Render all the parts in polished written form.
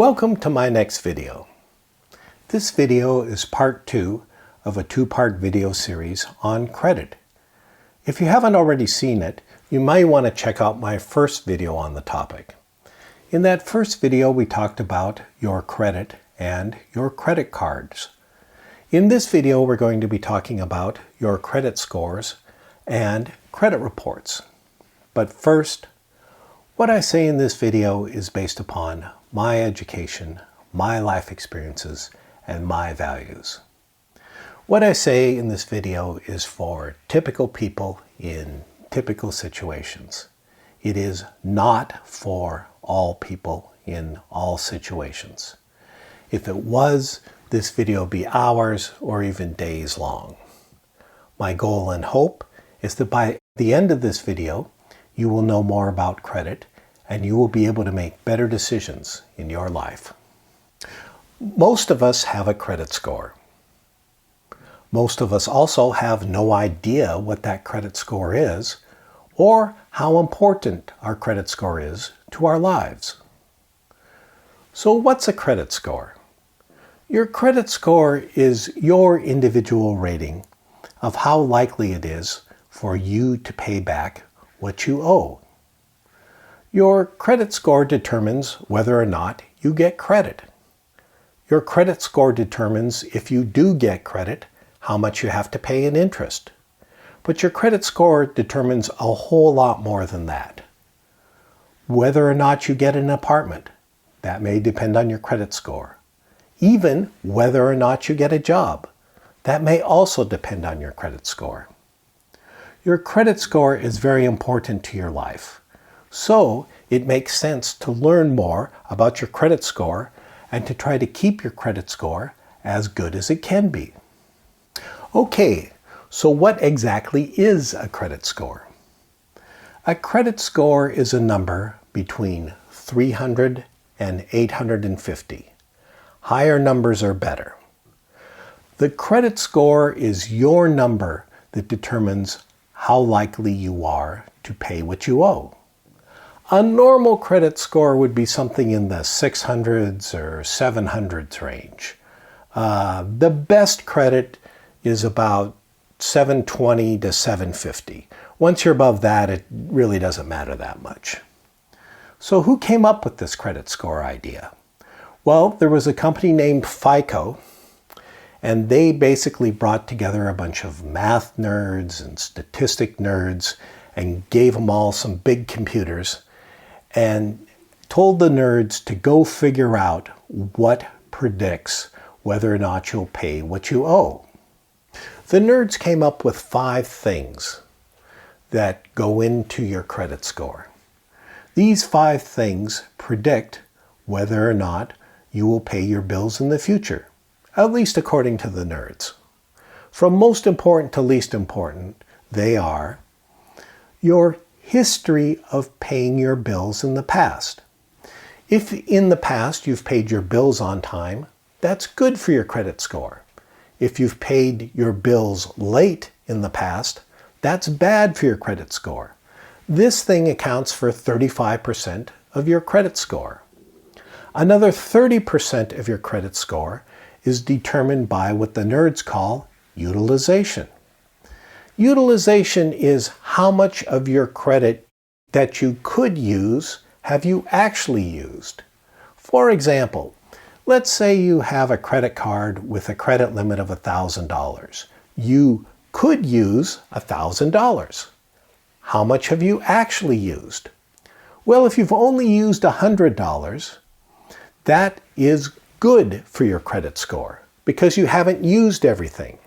Welcome to my next video. This video is part 2 of a 2-part video series on credit. If you haven't already seen it, you might want to check out my first video on the topic. In that first video, we talked about your credit and your credit cards. In this video, we're going to be talking about your credit scores and credit reports. But first, what I say in this video is based upon my education, my life experiences, and my values. What I say in this video is for typical people in typical situations. It is not for all people in all situations. If it was, this video would be hours or even days long. My goal and hope is that by the end of this video, you will know more about credit and you will be able to make better decisions in your life. Most of us have a credit score. Most of us also have no idea what that credit score is or how important our credit score is to our lives. So what's a credit score? Your credit score is your individual rating of how likely it is for you to pay back what you owe. Your credit score determines whether or not you get credit. Your credit score determines if you do get credit, how much you have to pay in interest. But your credit score determines a whole lot more than that. Whether or not you get an apartment, that may depend on your credit score. Even whether or not you get a job, that may also depend on your credit score. Your credit score is very important to your life. So it makes sense to learn more about your credit score and to try to keep your credit score as good as it can be. Okay, so what exactly is a credit score? A credit score is a number between 300 and 850. Higher numbers are better. The credit score is your number that determines how likely you are to pay what you owe. A normal credit score would be something in the 600s or 700s range. The best credit is about 720 to 750. Once you're above that, it really doesn't matter that much. So who came up with this credit score idea? Well, there was a company named FICO, and they basically brought together a bunch of math nerds and statistic nerds and gave them all some big computers and told the nerds to go figure out what predicts whether or not you'll pay what you owe. The nerds came up with 5 things that go into your credit score. These 5 things predict whether or not you will pay your bills in the future, at least according to the nerds. From most important to least important, they are your history of paying your bills in the past. If in the past you've paid your bills on time, that's good for your credit score. If you've paid your bills late in the past, that's bad for your credit score. This thing accounts for 35% of your credit score. Another 30% of your credit score is determined by what the nerds call utilization. Utilization is how much of your credit that you could use have you actually used. For example, let's say you have a credit card with a credit limit of $1,000. You could use $1,000. How much have you actually used? Well, if you've only used $100, that is good for your credit score because you haven't used everything.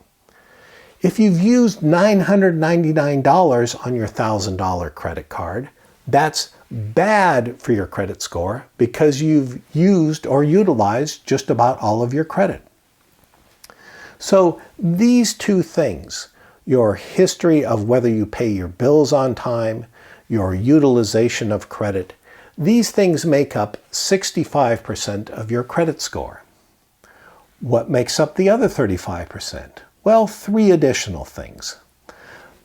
If you've used $999 on your $1,000 credit card, that's bad for your credit score because you've used or utilized just about all of your credit. So these 2 things, your history of whether you pay your bills on time, your utilization of credit, these things make up 65% of your credit score. What makes up the other 35%? Well, 3 additional things.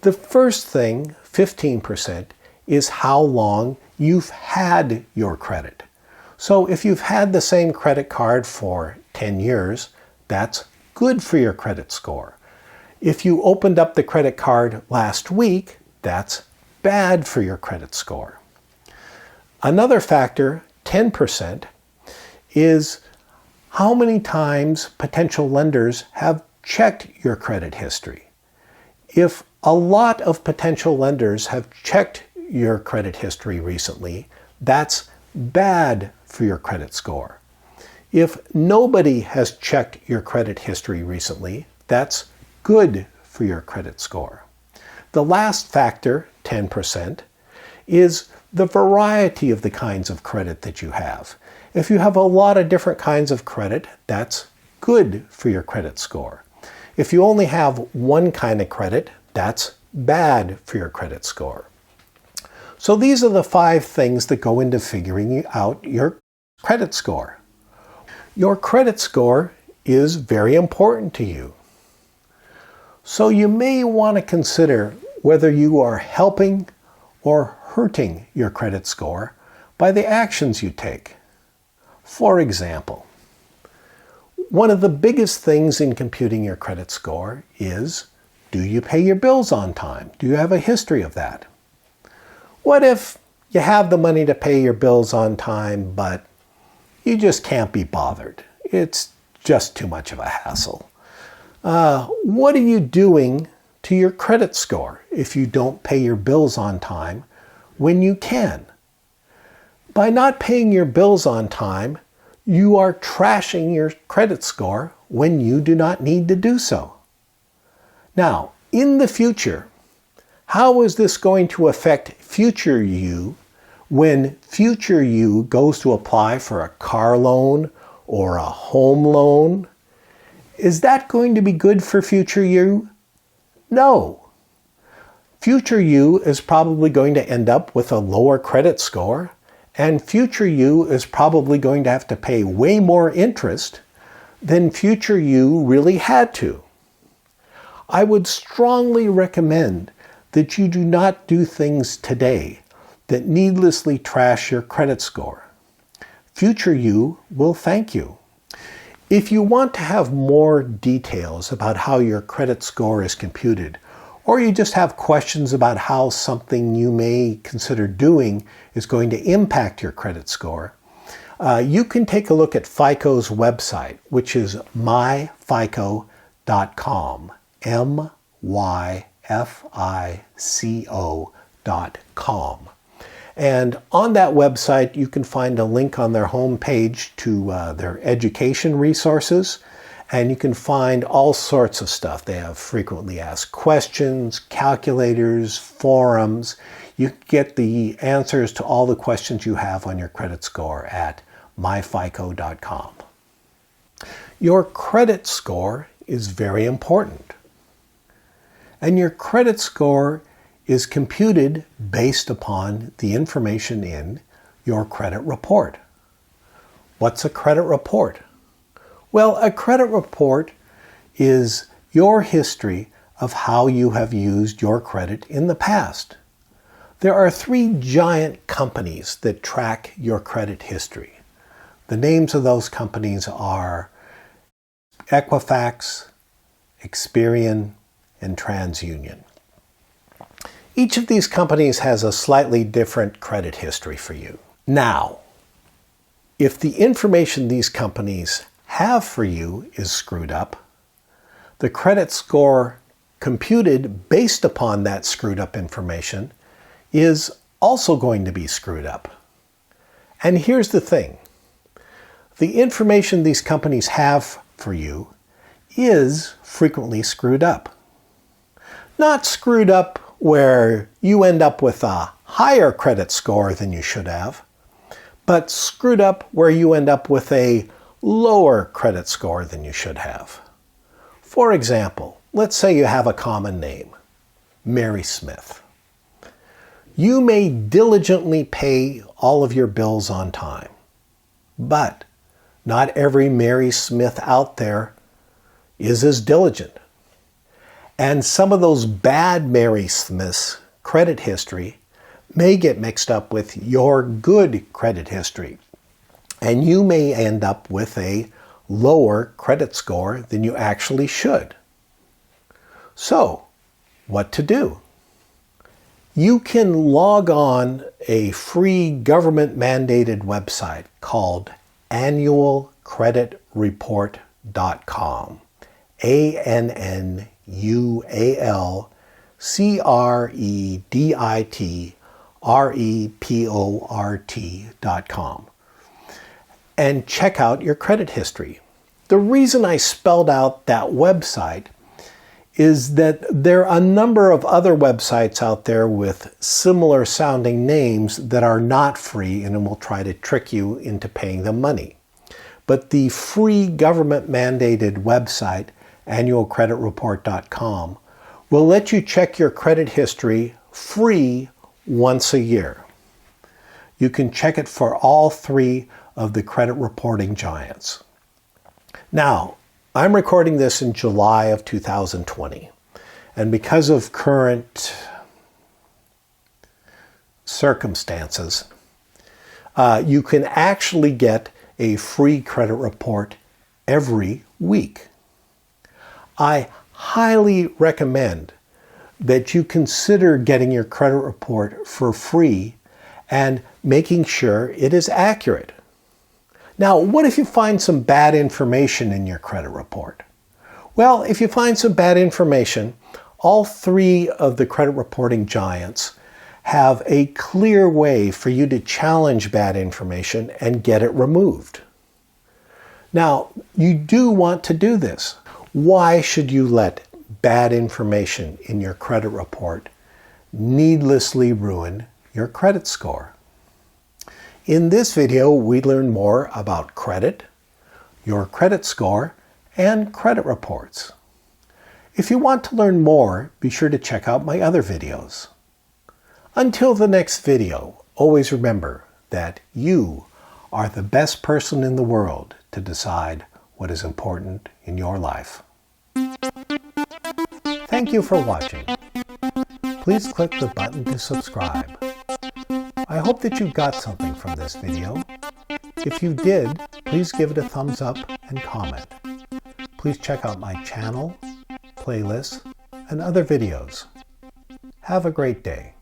The first thing, 15%, is how long you've had your credit. So if you've had the same credit card for 10 years, that's good for your credit score. If you opened up the credit card last week, that's bad for your credit score. Another factor, 10%, is how many times potential lenders have checked your credit history. If a lot of potential lenders have checked your credit history recently, that's bad for your credit score. If nobody has checked your credit history recently, that's good for your credit score. The last factor, 10%, is the variety of the kinds of credit that you have. If you have a lot of different kinds of credit, that's good for your credit score. If you only have one kind of credit, that's bad for your credit score. So these are the 5 things that go into figuring out your credit score. Your credit score is very important to you. So you may want to consider whether you are helping or hurting your credit score by the actions you take. For example, one of the biggest things in computing your credit score is, do you pay your bills on time? Do you have a history of that? What if you have the money to pay your bills on time, but you just can't be bothered? It's just too much of a hassle. What are you doing to your credit score if you don't pay your bills on time when you can? By not paying your bills on time, you are trashing your credit score when you do not need to do so. Now, in the future, how is this going to affect future you when future you goes to apply for a car loan or a home loan? Is that going to be good for future you? No. Future you is probably going to end up with a lower credit score, and future you is probably going to have to pay way more interest than future you really had to. I would strongly recommend that you do not do things today that needlessly trash your credit score. Future you will thank you. If you want to have more details about how your credit score is computed, or you just have questions about how something you may consider doing is going to impact your credit score, you can take a look at FICO's website, which is myfico.com, myfico.com. And on that website, you can find a link on their homepage to their education resources, and you can find all sorts of stuff. They have frequently asked questions, calculators, forums. You can get the answers to all the questions you have on your credit score at myfico.com. Your credit score is very important. And your credit score is computed based upon the information in your credit report. What's a credit report? Well, a credit report is your history of how you have used your credit in the past. There are 3 giant companies that track your credit history. The names of those companies are Equifax, Experian, and TransUnion. Each of these companies has a slightly different credit history for you. Now, if the information these companies have for you is screwed up, the credit score computed based upon that screwed up information is also going to be screwed up. And here's the thing. The information these companies have for you is frequently screwed up. Not screwed up where you end up with a higher credit score than you should have, but screwed up where you end up with a lower credit score than you should have. For example, let's say you have a common name, Mary Smith. You may diligently pay all of your bills on time, but not every Mary Smith out there is as diligent. And some of those bad Mary Smiths' credit history may get mixed up with your good credit history. and you may end up with a lower credit score than you actually should. So, what to do? You can log on a free government-mandated website called annualcreditreport.com. ANNUALCREDITREPORT.com. And check out your credit history. The reason I spelled out that website is that there are a number of other websites out there with similar sounding names that are not free and will try to trick you into paying them money. But the free government-mandated website, annualcreditreport.com, will let you check your credit history free once a year. You can check it for all three of the credit reporting giants. Now, I'm recording this in July of 2020, and because of current circumstances, you can actually get a free credit report every week. I highly recommend that you consider getting your credit report for free and making sure it is accurate. Now, what if you find some bad information in your credit report? Well, if you find some bad information, all three of the credit reporting giants have a clear way for you to challenge bad information and get it removed. Now, you do want to do this. Why should you let bad information in your credit report needlessly ruin your credit score? In this video, we learn more about credit, your credit score, and credit reports. If you want to learn more, be sure to check out my other videos. Until the next video, always remember that you are the best person in the world to decide what is important in your life. Thank you for watching. Please click the button to subscribe. I hope that you got something from this video. If you did, please give it a thumbs up and comment. Please check out my channel, playlists, and other videos. Have a great day.